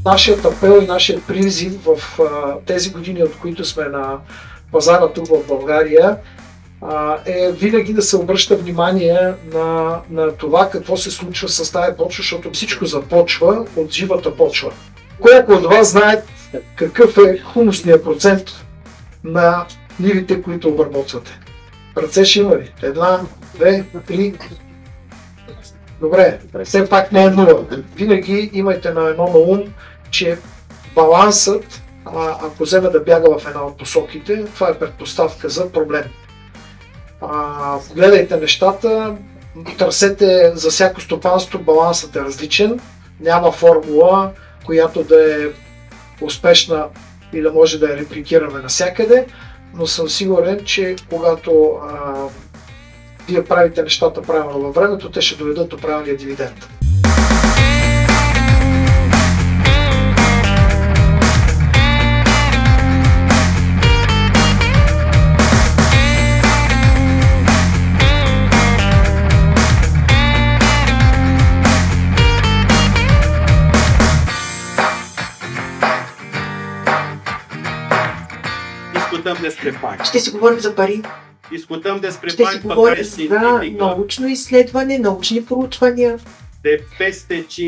нашият апел и нашият призив в тези години, от които сме на пазара тук в България, е винаги да се обръща внимание на това какво се случва с тази почва, защото всичко започва от живата почва. Колко от вас знаят какъв е хумусният процент на нивите, които обработвате? Ръце ще има ли? 1, 2, 3. Добре, все пак не е нула. Винаги имайте на едно на ум, че балансът, ако вземе да бяга в една от посоките, това е предпоставка за проблем. Гледайте нещата, търсете за всяко стопанство, балансът е различен, няма формула, която да е успешна и да може да я репликираме навсякъде, но съм сигурен, че когато вие правите нещата правилно във времето, те ще доведат до правилния дивиденд. Ще си говорим за пари. Ще си говорим за научно изследване, научни проучвания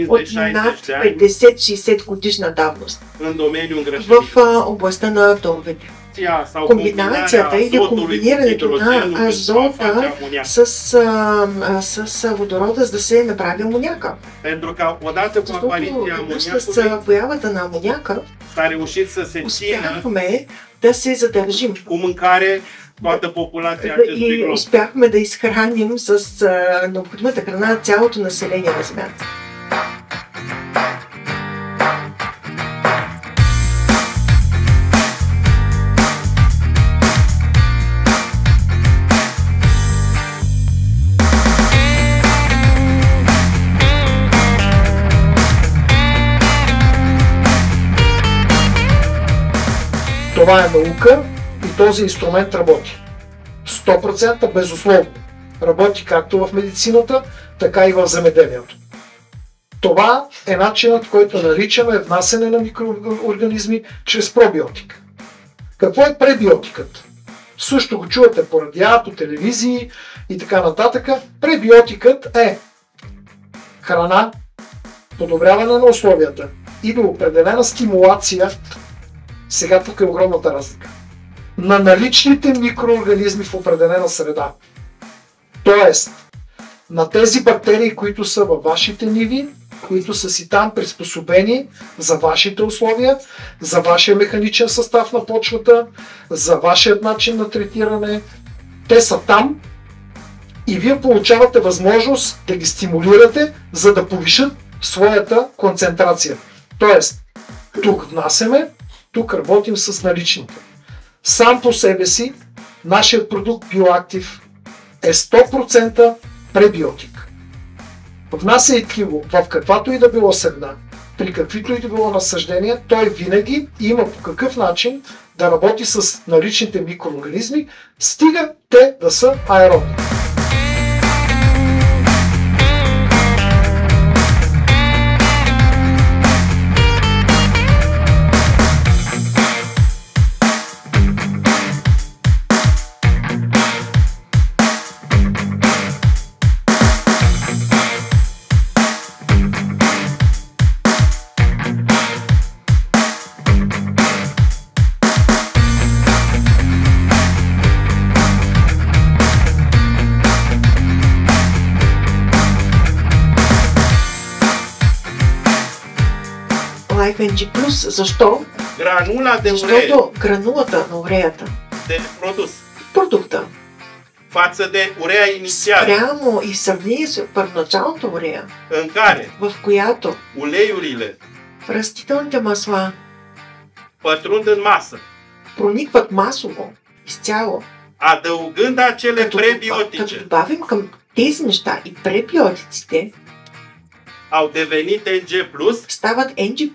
от над 50-60 годишна давност в областта на торовете. Комбинацията или комбинирането на азота с водорода, за да се направи амоняка. Защото с появата на амоняка успяхме да се задържим и успяхме да изхраним с необходимата храна цялото население на Земята. Това е наука и този инструмент работи. 100% безусловно. Работи както в медицината, така и в земеделието. Това е начинът, който наричаме внасяне на микроорганизми чрез пробиотик. Какво е пребиотикът? Също го чувате по радиа, по телевизии и така нататък. Пребиотикът е храна, подобряване на условията или определена стимулация. Сега тук е огромната разлика. На наличните микроорганизми в определена среда. Тоест, на тези бактерии, които са във вашите ниви, които са си там приспособени за вашите условия, за вашия механичен състав на почвата, за вашият начин на третиране. Те са там и вие получавате възможност да ги стимулирате, за да повишат своята концентрация. Тоест, тук внасяме, тук работим с наличните. Сам по себе си, нашият продукт Bioactive е 100% пребиотик. Внасяйки го в каквато и да било среда, при каквито и да било насъждения, той винаги има по какъв начин да работи с наличните микроорганизми, стига те да са аеробни. LifeNG+, защо? Защото гранулата на уреята, продукта, спрямо и в сравнение с първоначалната урея, в която растителните масла проникват масово, изцяло, като добавим към тези неща и пребиотиците, стават NG+.